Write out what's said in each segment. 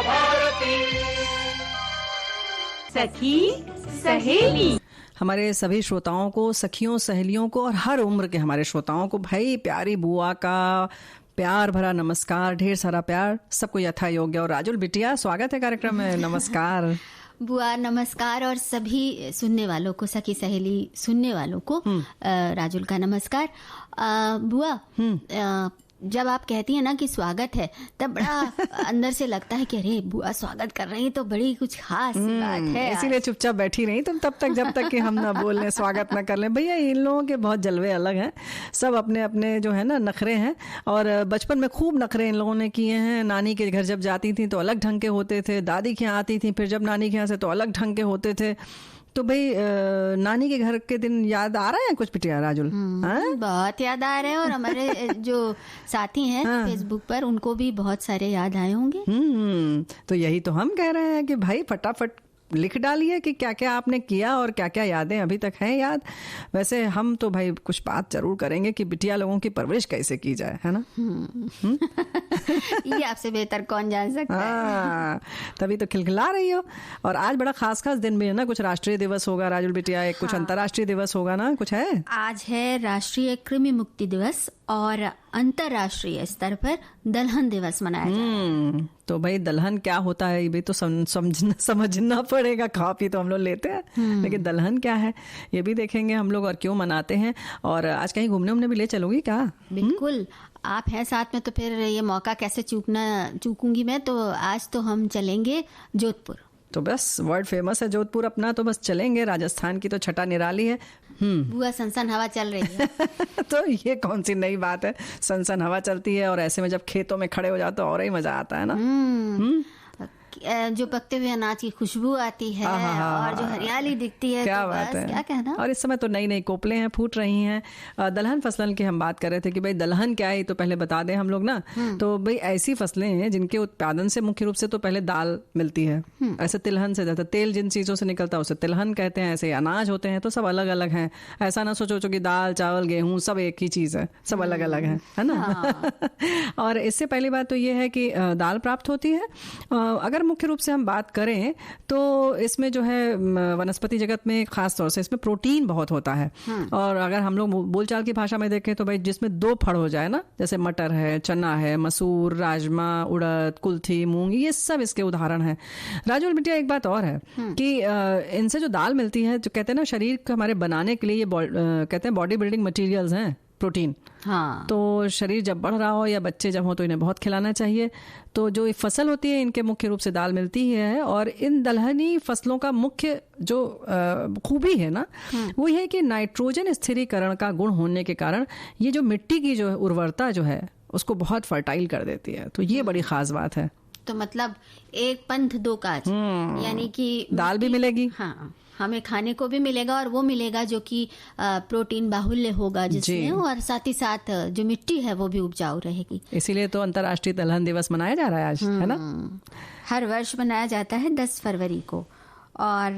भारती। सखी सहेली। हमारे सभी श्रोताओं को, सखियों सहेलियों को और हर उम्र के हमारे श्रोताओं को भाई प्यारी बुआ का प्यार भरा नमस्कार, ढेर सारा प्यार, सबको यथा योग्य। और राजुल बिटिया, स्वागत है कार्यक्रम में। नमस्कार बुआ, नमस्कार। और सभी सुनने वालों को, सखी सहेली सुनने वालों को राजुल का नमस्कार। बुआ, जब आप कहती हैं ना कि स्वागत है, तब बड़ा अंदर से लगता है कि अरे बुआ स्वागत कर रही है तो बड़ी कुछ खास बात है। इसीलिए चुपचाप बैठी रही तुम तब तक, जब तक कि हम ना बोल लें, स्वागत ना कर लें। भैया इन लोगों के बहुत जलवे अलग हैं, सब अपने अपने जो है ना नखरे हैं। और बचपन में खूब नखरे इन लोगों ने किए हैं। नानी के घर जब जाती थी तो अलग ढंग के होते थे, दादी के यहाँ आती थी फिर जब नानी के यहाँ से तो अलग ढंग के होते थे। तो भाई नानी के घर के दिन याद आ रहे हैं कुछ बिटिया राजुल? बहुत याद आ रहे हैं। और हमारे जो साथी हैं फेसबुक पर, उनको भी बहुत सारे याद आए होंगे। तो यही तो हम कह रहे हैं कि भाई फटाफट लिख डालिए कि क्या क्या आपने किया और क्या क्या यादें अभी तक हैं याद। वैसे हम तो भाई कुछ बात जरूर करेंगे कि बिटिया लोगों की परवरिश कैसे की जाए, है ना? ये आपसे बेहतर कौन जान सकता है। तभी तो खिलखिला रही हो। और आज बड़ा खास खास दिन भी है ना, कुछ राष्ट्रीय दिवस होगा राजुल बिटिया, एक कुछ अंतर्राष्ट्रीय दिवस होगा ना, कुछ है? आज है राष्ट्रीय कृमि मुक्ति दिवस और अंतर्राष्ट्रीय स्तर पर दलहन दिवस मनाया जाएगा। तो भाई दलहन क्या होता है ये भी तो समझना पड़ेगा। खा पी तो हम लोग लेते हैं, लेकिन दलहन क्या है ये भी देखेंगे हम लोग, और क्यों मनाते हैं। और आज कहीं घूमने भी ले चलोगी क्या? बिल्कुल, आप हैं साथ में तो फिर ये मौका कैसे चूकूंगी मैं। तो आज तो हम चलेंगे जोधपुर। तो बस वर्ल्ड फेमस है जोधपुर अपना, तो बस चलेंगे। राजस्थान की तो छटा निराली है। बुआ, सनसन हवा चल रही है। तो ये कौन सी नई बात है, सनसन हवा चलती है। और ऐसे में जब खेतों में खड़े हो जाओ तो और ही मजा आता है ना। जो पकते हुए अनाज की खुशबू आती है और जो हरियाली दिखती है, क्या तो बात है, क्या कहना। और इस समय तो नई नई कोपलें हैं, फूट रही हैं। दलहन फसलन की हम बात कर रहे थे कि भाई दलहन क्या है, तो पहले बता दें हम लोग ना। तो भाई ऐसी फसलें हैं जिनके उत्पादन से मुख्य रूप से तो पहले दाल मिलती है। ऐसे तिलहन से जाता तेल जिन चीजों से निकलता है उसे तिलहन कहते हैं। ऐसे अनाज होते हैं तो सब अलग अलग हैं। ऐसा ना सोचो कि दाल चावल गेहूं सब एक ही चीज है, सब अलग अलग है ना। और इससे पहली बात तो ये है कि दाल प्राप्त होती है। अगर मुख्य रूप से हम बात करें तो इसमें जो है वनस्पति जगत में खास तौर से इसमें प्रोटीन बहुत होता है। और अगर हम लोग बोलचाल की भाषा में देखें तो भाई जिसमें दो फड़ हो जाए ना, जैसे मटर है, चना है, मसूर, राजमा, उड़द, कुल्थी, मूंग, ये सब इसके उदाहरण हैं। राजुल बिटिया, एक बात और है कि इनसे जो दाल मिलती है, जो कहते हैं ना शरीर को हमारे बनाने के लिए, ये कहते हैं बॉडी बिल्डिंग मटेरियल्स हैं प्रोटीन। तो शरीर जब बढ़ रहा हो या बच्चे जब हो तो इन्हें बहुत खिलाना चाहिए। तो जो फसल होती है इनके मुख्य रूप से दाल मिलती है। और इन दलहनी फसलों का मुख्य जो खूबी है ना, वो ये है कि नाइट्रोजन स्थिरीकरण का गुण होने के कारण ये जो मिट्टी की जो उर्वरता जो है उसको बहुत फर्टाइल कर देती है। तो ये बड़ी खास बात है। तो मतलब एक पंथ दो काज, यानी कि दाल भी मिलेगी, हमें खाने को भी मिलेगा और वो मिलेगा जो कि प्रोटीन बाहुल्य होगा जिसमें, और साथ ही साथ जो मिट्टी है वो भी उपजाऊ रहेगी। इसीलिए तो अंतर्राष्ट्रीय दलहन दिवस मनाया जा रहा है आज, है ना। हर वर्ष मनाया जाता है 10 फरवरी को। और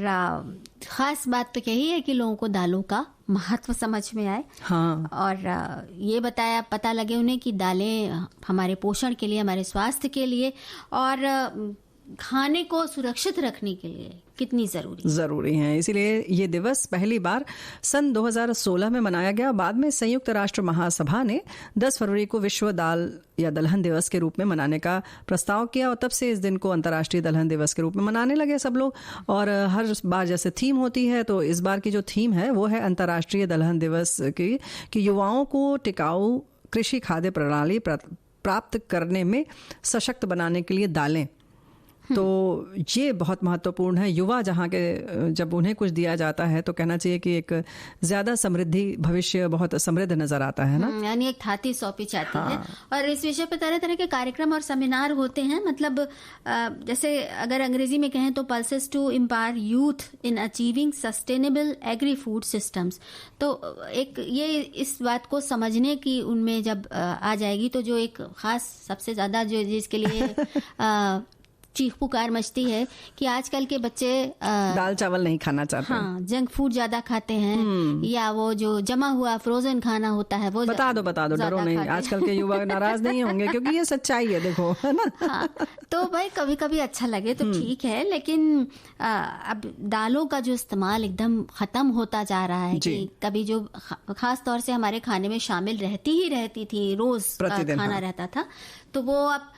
खास बात तो यही है कि लोगों को दालों का महत्व समझ में आए। और ये पता लगे उन्हें कि दालें हमारे पोषण के लिए, हमारे स्वास्थ्य के लिए और खाने को सुरक्षित रखने के लिए कितनी जरूरी है। इसीलिए ये दिवस पहली बार सन 2016 में मनाया गया। बाद में संयुक्त राष्ट्र महासभा ने 10 फरवरी को विश्व दाल या दलहन दिवस के रूप में मनाने का प्रस्ताव किया, और तब से इस दिन को अंतर्राष्ट्रीय दलहन दिवस के रूप में मनाने लगे सब लोग। और हर बार जैसे थीम होती है, तो इस बार की जो थीम है वो है अंतर्राष्ट्रीय दलहन दिवस की, कि युवाओं को टिकाऊ कृषि खाद्य प्रणाली प्राप्त करने में सशक्त बनाने के लिए दालें। तो ये बहुत महत्वपूर्ण है। युवा जहाँ के जब उन्हें कुछ दिया जाता है तो कहना चाहिए कि एक ज्यादा समृद्धि, भविष्य बहुत समृद्ध नजर आता है ना। यानी एक थाती सौंपी जाती है। और इस विषय पर तरह तरह के कार्यक्रम और सेमिनार होते हैं। मतलब जैसे अगर अंग्रेजी में कहें तो pulses to empower youth in achieving sustainable agri food systems. तो एक ये इस बात को समझने की उनमें जब आ जाएगी, तो जो एक खास सबसे ज्यादा जो जिसके लिए चीख पुकार मचती है कि आजकल के बच्चे दाल चावल नहीं खाना चाहते। हाँ, जंक फूड ज्यादा खाते हैं, या वो जो जमा हुआ फ्रोजन खाना होता है वो बता दो डरो नहीं, आजकल के युवा नाराज नहीं होंगे क्योंकि ये सच्चाई है, देखो, है ना। हाँ, तो भाई कभी कभी अच्छा लगे तो ठीक है, लेकिन अब दालों का जो इस्तेमाल एकदम खत्म होता जा रहा है कि कभी जो खास तौर से हमारे खाने में शामिल रहती थी, रोज खाना रहता था, तो वो अब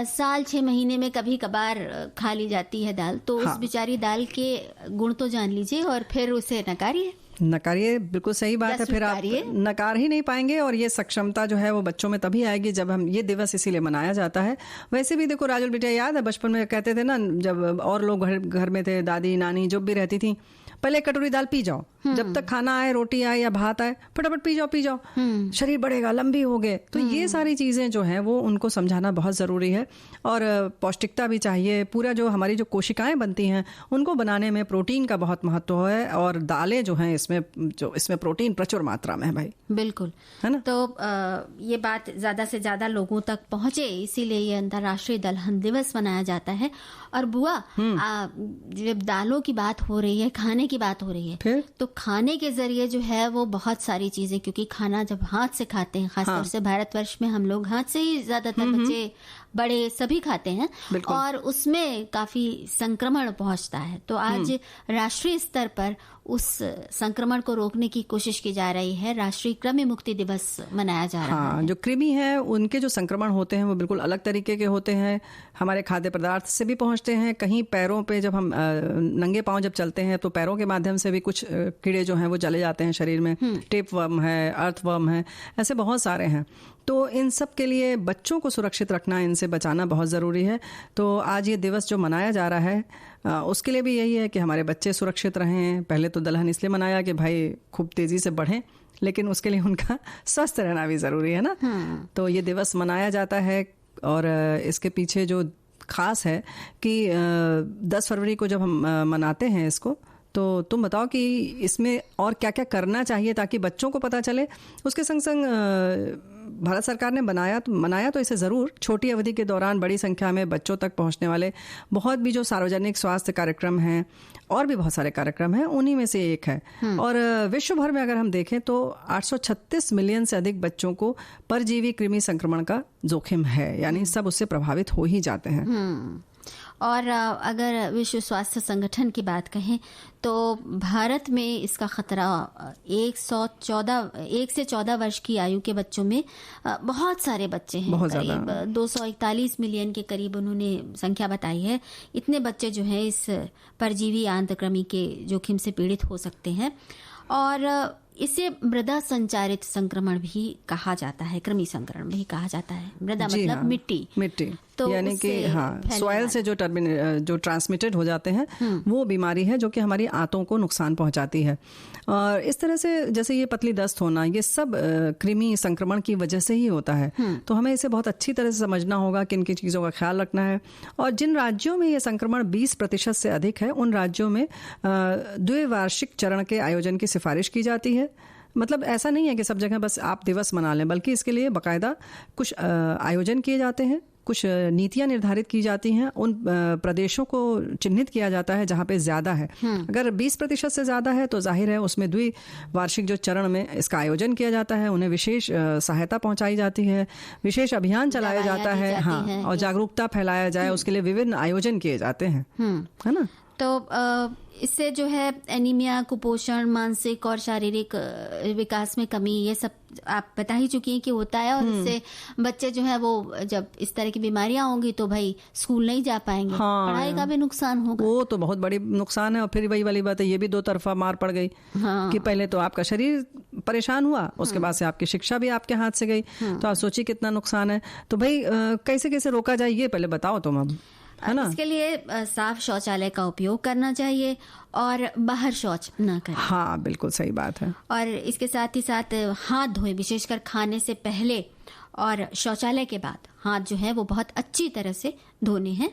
साल 6 महीने में कभी कभार खा ली जाती है दाल, तो उस बेचारी दाल के गुण तो जान लीजिए और फिर उसे नकारिए। बिल्कुल सही बात है, फिर आप नकार ही नहीं पाएंगे। और ये सक्षमता जो है वो बच्चों में तभी आएगी जब हम, ये दिवस इसीलिए मनाया जाता है। वैसे भी देखो राजुल बेटा, याद है बचपन में कहते थे ना, जब और लोग घर में थे, दादी नानी जो भी रहती थी, पहले कटोरी दाल पी जाओ, जब तक खाना आए, रोटी आए या भात आए, फटाफट पी जाओ, शरीर बढ़ेगा, लंबी होगे। तो ये सारी चीजें जो हैं वो उनको समझाना बहुत जरूरी है। और पौष्टिकता भी चाहिए। पूरा जो हमारी जो कोशिकाएं बनती हैं उनको बनाने में प्रोटीन का बहुत महत्व है, और दालें जो हैं इसमें प्रोटीन प्रचुर मात्रा में है भाई। बिल्कुल, है ना। तो ये बात ज्यादा से ज्यादा लोगों तक पहुंचे, इसीलिए ये अंतर्राष्ट्रीय दलहन दिवस मनाया जाता है। और बुआ, जब दालों की बात हो रही है, खाने की बात हो रही है, तो खाने के जरिए जो है वो बहुत सारी चीजें, क्योंकि खाना जब हाथ से खाते हैं, खासतौर से भारतवर्ष में हम लोग हाथ से ही ज्यादातर बच्चे बड़े सभी खाते हैं, और उसमें काफी संक्रमण पहुंचता है। तो आज राष्ट्रीय स्तर पर उस संक्रमण को रोकने की कोशिश की जा रही है। राष्ट्रीय कृमि मुक्ति दिवस मनाया जा रहा है। जो कृमि है उनके जो संक्रमण होते हैं वो बिल्कुल अलग तरीके के होते हैं, हमारे खाद्य पदार्थ से भी पहुंचते हैं। कहीं पैरों पे जब हम नंगे पांव जब चलते हैं तो पैरों के माध्यम से भी कुछ कीड़े जो हैं वो चले जाते हैं शरीर में। टेपवर्म है, अर्थवर्म है, ऐसे बहुत सारे हैं। तो इन सब के लिए बच्चों को सुरक्षित रखना, इनसे बचाना बहुत ज़रूरी है। तो आज ये दिवस जो मनाया जा रहा है उसके लिए भी यही है कि हमारे बच्चे सुरक्षित रहें। पहले तो दलहन इसलिए मनाया कि भाई खूब तेज़ी से बढ़ें, लेकिन उसके लिए उनका स्वस्थ रहना भी ज़रूरी है ना। तो ये दिवस मनाया जाता है, और इसके पीछे जो खास है कि 10 फरवरी को जब हम मनाते हैं इसको, तो तुम बताओ कि इसमें और क्या क्या करना चाहिए ताकि बच्चों को पता चले। उसके संग संग भारत सरकार ने मनाया तो इसे ज़रूर, छोटी अवधि के दौरान बड़ी संख्या में बच्चों तक पहुंचने वाले बहुत भी जो सार्वजनिक स्वास्थ्य कार्यक्रम हैं, और भी बहुत सारे कार्यक्रम हैं, उन्हीं में से एक है। और विश्व भर में अगर हम देखें तो 836 मिलियन से अधिक बच्चों को परजीवी कृमि संक्रमण का जोखिम है, यानी सब उससे प्रभावित हो ही जाते हैं। और अगर विश्व स्वास्थ्य संगठन की बात कहें तो भारत में इसका खतरा 1 से 14 वर्ष की आयु के बच्चों में बहुत सारे बच्चे हैं, करीब 241 मिलियन के करीब उन्होंने संख्या बताई है। इतने बच्चे जो हैं इस परजीवी आंतकृमि के जोखिम से पीड़ित हो सकते हैं। और इसे मृदा संचारित संक्रमण भी कहा जाता है, कृमि संक्रमण भी कहा जाता है। मृदा मतलब मिट्टी तो यानी कि सॉइल से जो ट्रांसमिटेड हो जाते हैं, वो बीमारी है जो कि हमारी आंतों को नुकसान पहुंचाती है। और इस तरह से जैसे ये पतली दस्त होना, ये सब कृमि संक्रमण की वजह से ही होता है। तो हमें इसे बहुत अच्छी तरह से समझना होगा, किन किन चीज़ों का ख्याल रखना है। और जिन राज्यों में ये संक्रमण 20% से अधिक है, उन राज्यों में द्विवार्षिक चरण के आयोजन की सिफारिश की जाती है। मतलब ऐसा नहीं है कि सब जगह बस आप दिवस मना लें, बल्कि इसके लिए बाकायदा कुछ आयोजन किए जाते हैं, कुछ नीतियां निर्धारित की जाती हैं, उन प्रदेशों को चिन्हित किया जाता है जहां पे ज्यादा है। अगर 20% से ज्यादा है तो जाहिर है उसमें द्विवार्षिक जो चरण में इसका आयोजन किया जाता है, उन्हें विशेष सहायता पहुंचाई जाती है, विशेष अभियान चलाया जाता है, हाँ, और जागरूकता फैलाया जाए, उसके लिए विभिन्न आयोजन किए जाते हैं, है ना। तो इससे जो है एनीमिया, कुपोषण, मानसिक और शारीरिक विकास में कमी, ये सब आप बता ही चुकी हैं कि होता है। और इससे बच्चे जो है वो जब इस तरह की बीमारियां होंगी तो भाई स्कूल नहीं जा पाएंगे, पढ़ाई का भी नुकसान होगा। वो तो बहुत बड़ी नुकसान है। और फिर वही वाली बात है, ये भी दो तरफा मार पड़ गई कि पहले तो आपका शरीर परेशान हुआ, उसके बाद से आपकी शिक्षा भी आपके हाथ से गई। तो आप सोचिए कितना नुकसान है। तो भाई कैसे कैसे रोका जाए ये पहले बताओ तुम अब, है ना। इसके लिए साफ शौचालय का उपयोग करना चाहिए और बाहर शौच ना करें। हाँ, बिल्कुल सही बात है। और इसके साथ ही साथ हाथ धोए, विशेषकर खाने से पहले और शौचालय के बाद हाथ जो है वो बहुत अच्छी तरह से धोने हैं।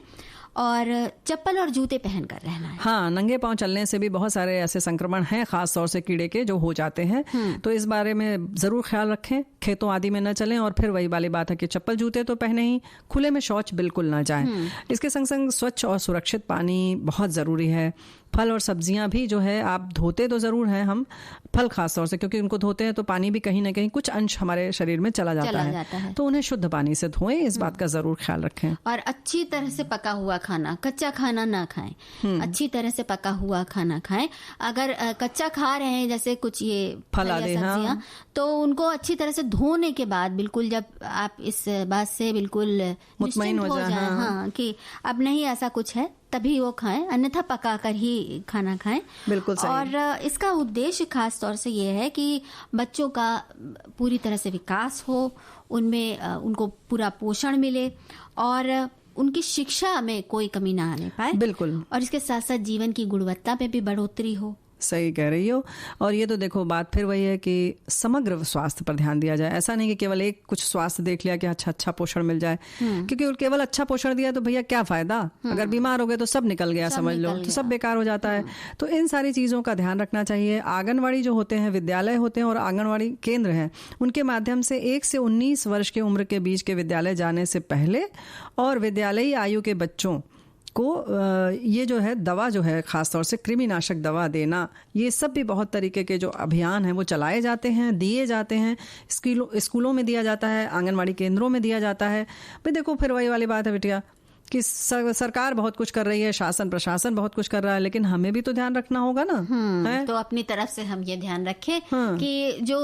और चप्पल और जूते पहन कर रहना है। हाँ, नंगे पांव चलने से भी बहुत सारे ऐसे संक्रमण हैं, खास तौर से कीड़े के, जो हो जाते हैं। तो इस बारे में जरूर ख्याल रखें, खेतों आदि में न चलें। और फिर वही वाली बात है कि चप्पल जूते तो पहने ही, खुले में शौच बिल्कुल ना जाएं। इसके संग संग स्वच्छ और सुरक्षित पानी बहुत ज़रूरी है। फल और सब्जियां भी जो है आप धोते तो ज़रूर हैं, हम फल खास तौर से, क्योंकि उनको धोते हैं तो पानी भी कहीं ना कहीं कुछ अंश हमारे शरीर में चला जाता है। तो उन्हें शुद्ध पानी से धोएं, इस बात का ज़रूर ख्याल रखें। और अच्छी तरह से पका हुआ खाना, कच्चा खाना ना खाएं। अच्छी तरह से पका हुआ खाना खाएं। अगर कच्चा खा रहे हैं, जैसे कुछ ये फल आदि, सब्जियां, तो उनको अच्छी तरह से धोने के बाद, बिल्कुल जब आप इस बात से बिल्कुल मुतमईन हो जाए हाँ, कि अब नहीं ऐसा कुछ है, तभी वो खाएं, अन्यथा पकाकर ही खाना खाएं। बिल्कुल सही। और इसका उद्देश्य खास तौर से ये है कि बच्चों का पूरी तरह से विकास हो, उनमें उनको पूरा पोषण मिले और उनकी शिक्षा में कोई कमी ना आने पाए। बिल्कुल। और इसके साथ साथ जीवन की गुणवत्ता में भी बढ़ोतरी हो। सही कह रही हो। और ये तो देखो बात फिर वही है कि समग्र स्वास्थ्य पर ध्यान दिया जाए। ऐसा नहीं कि केवल एक कुछ स्वास्थ्य देख लिया कि अच्छा पोषण मिल जाए, क्योंकि केवल अच्छा पोषण दिया तो भैया क्या फायदा, अगर बीमार हो गए तो सब निकल गया, समझ लो, तो सब बेकार हो जाता है। तो इन सारी चीज़ों का ध्यान रखना चाहिए। आंगनवाड़ी जो होते हैं, विद्यालय होते हैं और आंगनवाड़ी केंद्र हैं, उनके माध्यम से 1 से 19 वर्ष की उम्र के बीच के विद्यालय जाने से पहले और विद्यालयी आयु के बच्चों को ये जो है दवा जो है, खासतौर से कृमिनाशक दवा देना, ये सब भी बहुत तरीके के जो अभियान हैं वो चलाए जाते हैं, दिए जाते हैं। स्कूलों में दिया जाता है, आंगनवाड़ी केंद्रों में दिया जाता है। भाई देखो, फिर वही वाली बात है बिटिया कि सरकार बहुत कुछ कर रही है, शासन प्रशासन बहुत कुछ कर रहा है, लेकिन हमें भी तो ध्यान रखना होगा ना। तो अपनी तरफ से हम ये ध्यान रखें कि जो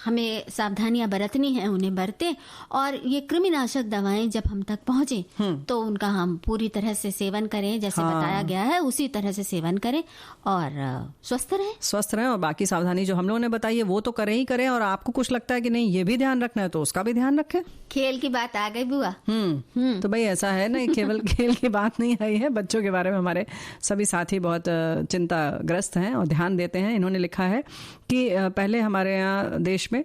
हमें सावधानियां बरतनी है उन्हें बरतें, और ये कृमिनाशक दवाएं जब हम तक पहुंचे तो उनका हम पूरी तरह से सेवन करें, जैसे बताया गया है उसी तरह से सेवन करें और स्वस्थ रहें। और बाकी सावधानी जो हम लोगों ने बताई है वो तो करें ही करें। और आपको कुछ लगता है कि नहीं ये भी ध्यान रखना है तो उसका भी ध्यान रखें। खेल की बात आ गई बुआ। तो भाई ऐसा है ना, केवल खेल की बात नहीं आई है, बच्चों के बारे में हमारे सभी साथी बहुत चिंताग्रस्त हैं और ध्यान देते हैं। इन्होंने लिखा है कि पहले हमारे यहाँ देश में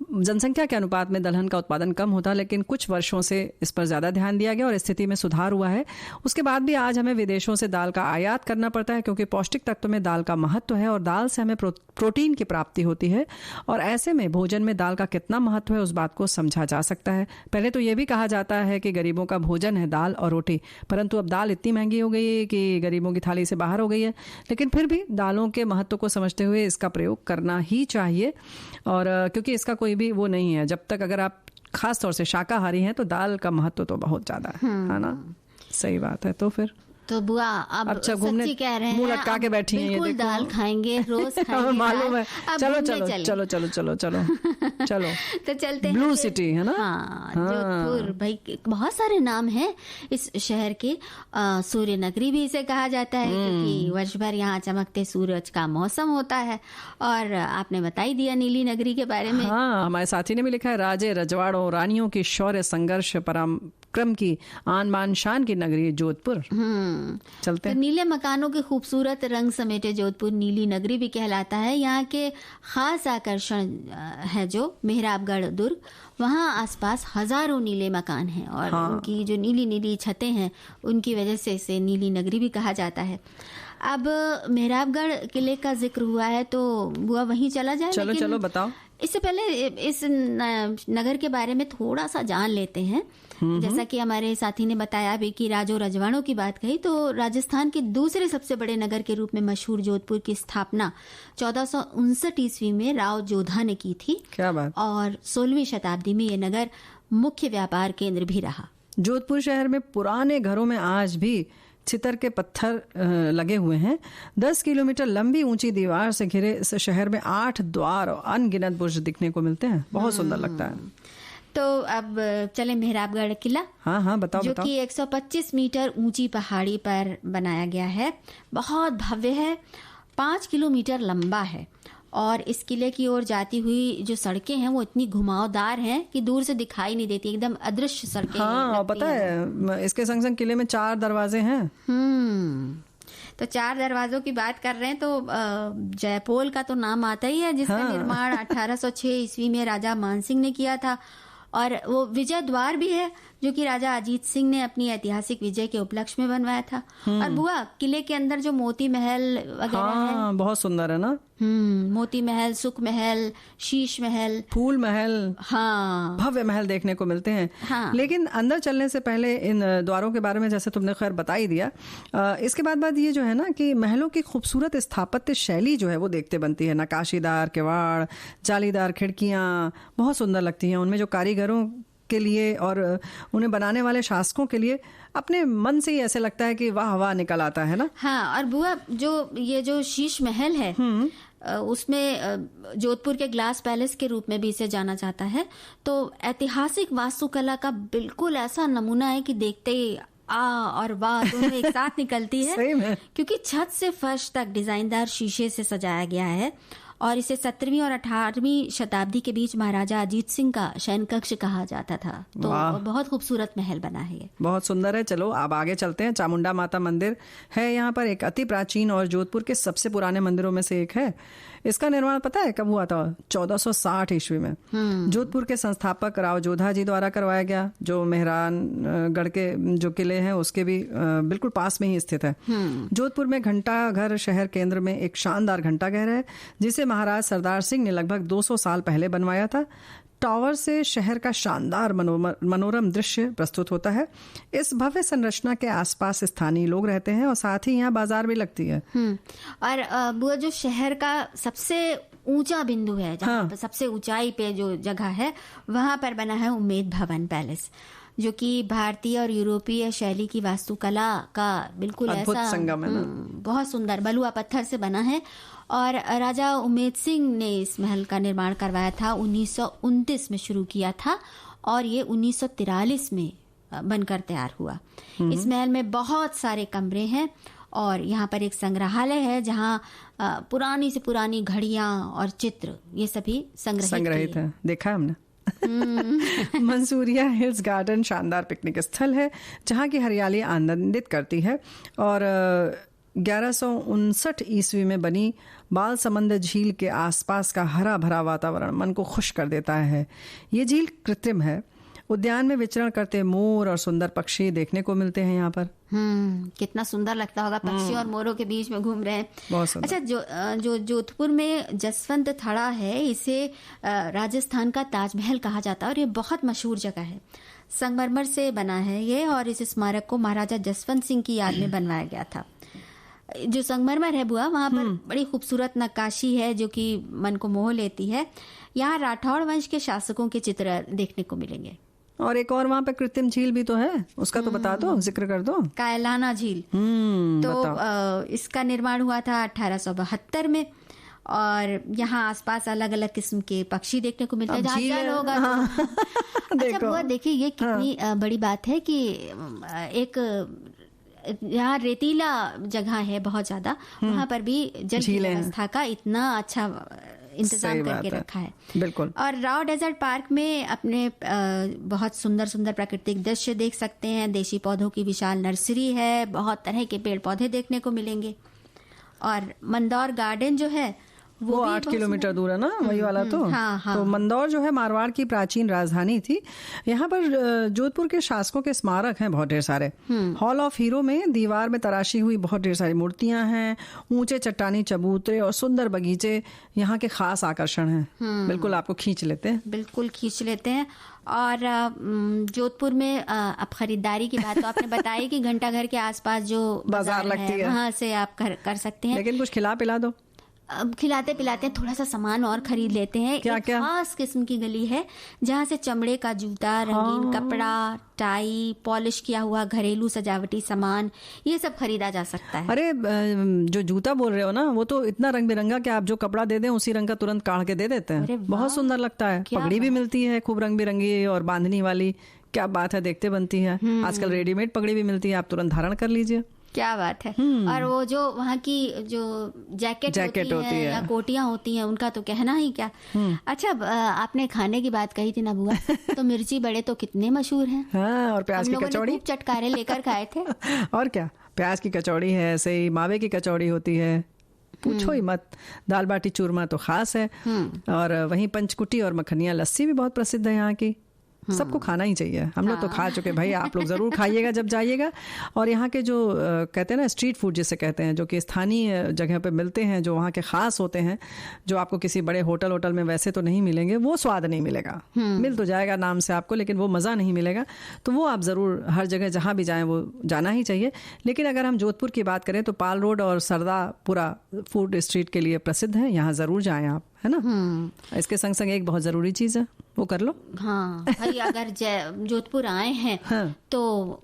जनसंख्या के अनुपात में दलहन का उत्पादन कम होता, लेकिन कुछ वर्षों से इस पर ज़्यादा ध्यान दिया गया और स्थिति में सुधार हुआ है। उसके बाद भी आज हमें विदेशों से दाल का आयात करना पड़ता है, क्योंकि पौष्टिक तत्व में दाल का महत्व है और दाल से हमें प्रोटीन की प्राप्ति होती है। और ऐसे में भोजन में दाल का कितना महत्व है उस बात को समझा जा सकता है। पहले तो ये भी कहा जाता है कि गरीबों का भोजन है दाल और रोटी, परंतु अब दाल इतनी महंगी हो गई है कि गरीबों की थाली से बाहर हो गई है। लेकिन फिर भी दालों के महत्व को समझते हुए इसका प्रयोग करना ही चाहिए। और क्योंकि इसका कोई भी वो नहीं है, जब तक अगर आप खास तौर से शाकाहारी हैं तो दाल का महत्व तो बहुत ज्यादा है ना। सही बात है। तो फिर तो बुआ अब सच्ची कह रहे हैं, मुंह लटका के बैठी हैं, बिल्कुल दाल खाएंगे, रोज खाएंगे, मालूम है। चलो चलो चलो चलो चलो चलो चलो तो चलते हैं। ब्लू सिटी है ना। हाँ, जोधपुर। भाई बहुत सारे नाम हैं इस शहर के। सूर्य नगरी भी इसे कहा जाता है, क्योंकि वर्ष भर यहाँ चमकते सूरज का मौसम होता है। और आपने बताई दिया नीली नगरी के बारे में। हाँ, हमारे साथी ने भी लिखा है, राजे रजवाड़ों रानियों की शौर्य संघर्ष पराक्रम की आन बान शान की नगरी जोधपुर। चलते हैं। तो नीले मकानों के खूबसूरत रंग समेटे जोधपुर नीली नगरी भी कहलाता है। यहाँ के खास आकर्षण है जो मेहराबगढ़ दुर्ग, वहाँ आसपास हजारों नीले मकान हैं और उनकी जो नीली नीली छतें हैं उनकी वजह से इसे नीली नगरी भी कहा जाता है। अब मेहराबगढ़ किले का जिक्र हुआ है तो बुआ वहीं चला जाए। चलो चलो बताओ। इससे पहले इस नगर के बारे में थोड़ा सा जान लेते हैं। जैसा कि हमारे साथी ने बताया भी कि राजो रजवाड़ों की बात कही, तो राजस्थान के दूसरे सबसे बड़े नगर के रूप में मशहूर जोधपुर की स्थापना 1459 ईस्वी में राव जोधा ने की थी। क्या बात। और 16वीं शताब्दी में ये नगर मुख्य व्यापार केंद्र भी रहा। जोधपुर शहर में पुराने घरों में आज भी छितर के पत्थर लगे हुए हैं। 10 किलोमीटर लंबी ऊंची दीवार से घिरे इस शहर में 8 द्वार और अनगिनत बुर्ज दिखने को मिलते हैं। बहुत सुंदर लगता है। तो अब चले मेहराबगढ़ किला। हाँ बताओ। जो कि 125 मीटर ऊंची पहाड़ी पर बनाया गया है। बहुत भव्य है, 5 किलोमीटर लंबा है और इस किले की ओर जाती हुई जो सड़कें हैं वो इतनी घुमावदार हैं कि दूर से दिखाई नहीं देती, एकदम अदृश्य सड़कें। हाँ, पता है इसके संग संग किले में 4 दरवाजे हैं। तो 4 दरवाजों की बात कर रहे हैं तो जयपोल का तो नाम आता ही है, जिसका निर्माण 1806 ईस्वी में राजा मानसिंह ने किया था। और वो विजय द्वार भी है जो कि राजा अजीत सिंह ने अपनी ऐतिहासिक विजय के उपलक्ष्य में बनवाया था। और बुआ, किले के अंदर जो मोती महल वगैरह है, बहुत सुंदर है ना। मोती महल, सुख महल, शीश महल, फूल महल, हाँ, भव्य महल देखने को मिलते हैं। हाँ। लेकिन अंदर चलने से पहले इन द्वारों के बारे में जैसे तुमने खैर बता ही दिया, इसके बाद ये जो है ना कि महलों की खूबसूरत स्थापत्य शैली जो है वो देखते बनती है। नकाशीदार किवाड़, जालीदार खिड़कियां बहुत सुंदर लगती हैं। उनमें जो कारीगरों के लिए और उन्हें बनाने वाले शासकों के लिए अपने मन से ही ऐसे लगता है कि वाह वाह निकल आता है ना। हाँ, और बुआ, जो शीश महल है, उसमें जोधपुर के ग्लास पैलेस के रूप में भी इसे जाना जाता है। तो ऐतिहासिक वास्तुकला का बिल्कुल ऐसा नमूना है कि देखते ही आ और वाह दोनों एक साथ निकलती है। सही में। क्योंकि छत से फर्श तक डिजाइनदार शीशे से सजाया गया है और इसे 17वीं और 18वीं शताब्दी के बीच महाराजा अजीत सिंह का शयन कक्ष कहा जाता था। तो बहुत खूबसूरत महल बना है ये, बहुत सुंदर है। चलो अब आगे चलते हैं। चामुंडा माता मंदिर है यहाँ पर, एक अति प्राचीन और जोधपुर के सबसे पुराने मंदिरों में से एक है। इसका निर्माण पता है कब हुआ था? 1460 ईस्वी में जोधपुर के संस्थापक राव जोधा जी द्वारा करवाया गया, जो मेहरानगढ़ के जो किले हैं उसके भी बिल्कुल पास में ही स्थित है। जोधपुर में घंटा घर शहर केंद्र में एक शानदार घंटाघर है जिसे महाराज सरदार सिंह ने लगभग 200 साल पहले बनवाया था। टावर से शहर का शानदार मनोरम दृश्य प्रस्तुत होता है। इस भव्य संरचना के आसपास स्थानीय लोग रहते हैं और साथ ही यहाँ बाजार भी लगती है। और वो जो शहर का सबसे ऊंचा बिंदु है, जहाँ पर सबसे ऊंचाई पे जो जगह है, वहां पर बना है उम्मेद भवन पैलेस, जो कि भारतीय और यूरोपीय शैली की वास्तुकला का बिल्कुल ऐसा संगम है ना। बहुत सुंदर बलुआ पत्थर से बना है। और राजा उम्मेद सिंह ने इस महल का निर्माण करवाया था। 1929 में शुरू किया था और ये 1943 में बनकर तैयार हुआ। इस महल में बहुत सारे कमरे हैं और यहाँ पर एक संग्रहालय है जहाँ पुरानी से पुरानी घड़ियां और चित्र ये सभी संग्रहित है। देखा हमने। मंसूरिया हिल्स गार्डन शानदार पिकनिक स्थल है जहाँ की हरियाली आनंदित करती है और 1159 ईस्वी में बनी बाल समंदर झील के आसपास का हरा भरा वातावरण मन को खुश कर देता है। ये झील कृत्रिम है। उद्यान में विचरण करते मोर और सुंदर पक्षी देखने को मिलते हैं यहाँ पर। कितना सुंदर लगता होगा, पक्षी और मोरों के बीच में घूम रहे हैं। अच्छा, जो जोधपुर में जसवंत थड़ा है, इसे राजस्थान का ताजमहल कहा जाता है और ये बहुत मशहूर जगह है। संगमरमर से बना है ये और इस स्मारक को महाराजा जसवंत सिंह की याद में बनवाया गया था। जो संगमरमर है बुआ, वहाँ पर बड़ी खूबसूरत नक्काशी है जो कि मन को मोह लेती है। यहाँ राठौड़ वंश के शासकों के चित्र देखने को मिलेंगे। और एक और वहाँ पे कृत्रिम झील भी तो है, उसका तो बता दो, जिक्र कर दो। कायलाना झील। तो इसका निर्माण हुआ था 1872 में और यहाँ आसपास अलग अलग किस्म के पक्षी देखने को मिलते हैं। जल होगा अच्छा बुआ, देखिए ये कितनी बड़ी बात है कि एक यहाँ रेतीला जगह है बहुत ज्यादा, वहाँ पर भी जल की व्यवस्था का इतना अच्छा इंतजाम करके रखा है। बिल्कुल। और राव डेजर्ट पार्क में अपने बहुत सुंदर सुंदर प्राकृतिक दृश्य देख सकते हैं। देशी पौधों की विशाल नर्सरी है, बहुत तरह के पेड़ पौधे देखने को मिलेंगे। और मंदौर गार्डन जो है वो 8 किलोमीटर दूर है ना, वही वाला तो। हाँ। तो मंदौर जो है मारवाड़ की प्राचीन राजधानी थी। यहाँ पर जोधपुर के शासकों के स्मारक हैं बहुत ढेर सारे। हॉल ऑफ हीरो में दीवार में तराशी हुई बहुत ढेर सारी मूर्तियां हैं। ऊंचे चट्टानी चबूतरे और सुंदर बगीचे यहाँ के खास आकर्षण हैं। बिल्कुल आपको खींच लेते हैं। बिल्कुल खींच लेते हैं। और जोधपुर में अब खरीदारी की बात तो आपने बताई कि घंटाघर के आसपास जो बाजार लगती है वहाँ से आप कर सकते हैं। लेकिन कुछ खिला पिला दो। अब खिलाते पिलाते थोड़ा सा सामान और खरीद लेते हैं। क्या खास किस्म की गली है जहाँ से चमड़े का जूता, रंगीन कपड़ा, टाई, पॉलिश किया हुआ घरेलू सजावटी सामान, ये सब खरीदा जा सकता है। अरे जो जूता बोल रहे हो ना, वो तो इतना रंग बिरंगा कि आप जो कपड़ा दे दें उसी रंग का तुरंत काढ़ के दे देते हैं। बहुत सुंदर लगता है। पगड़ी भी मिलती है खूब रंग बिरंगी और बांधनी वाली। क्या बात है, देखते बनती है। आजकल रेडीमेड पगड़ी भी मिलती है, आप तुरंत धारण कर लीजिए। क्या बात है। और वो जो वहाँ की जो जैकेट होती है या कोटियां होती हैं, उनका तो कहना ही क्या। अच्छा, आपने खाने की बात कही थी ना बुआ, तो मिर्ची बड़े तो कितने मशहूर हैं। हाँ, और प्याज की कचौड़ी चटकारे लेकर खाए थे। और क्या, प्याज की कचौड़ी है, ऐसे ही मावे की कचौड़ी होती है, पूछो ही मत। दाल बाटी चूरमा तो खास है। और वहीं पंचकुटी और मखनिया लस्सी भी बहुत प्रसिद्ध है यहाँ की। सबको खाना ही चाहिए। हम लोग तो खा चुके भाई, आप लोग ज़रूर खाइएगा जब जाइएगा। और यहाँ के जो कहते हैं ना स्ट्रीट फूड जिसे कहते हैं, जो कि स्थानीय जगह पे मिलते हैं, जो वहाँ के ख़ास होते हैं, जो आपको किसी बड़े होटल में वैसे तो नहीं मिलेंगे, वो स्वाद नहीं मिलेगा। मिल तो जाएगा नाम से आपको, लेकिन वो मज़ा नहीं मिलेगा। तो वो आप ज़रूर हर जगह जहाँ भी जाएँ वो जाना ही चाहिए। लेकिन अगर हम जोधपुर की बात करें तो पाल रोड और सरदापुरा फूड स्ट्रीट के लिए प्रसिद्ध है, यहाँ ज़रूर जाएँ आप, है ना। इसके संग संग एक बहुत ज़रूरी चीज़ है, वो कर लो। हाँ भाई, अगर जोधपुर आए हैं हाँ। तो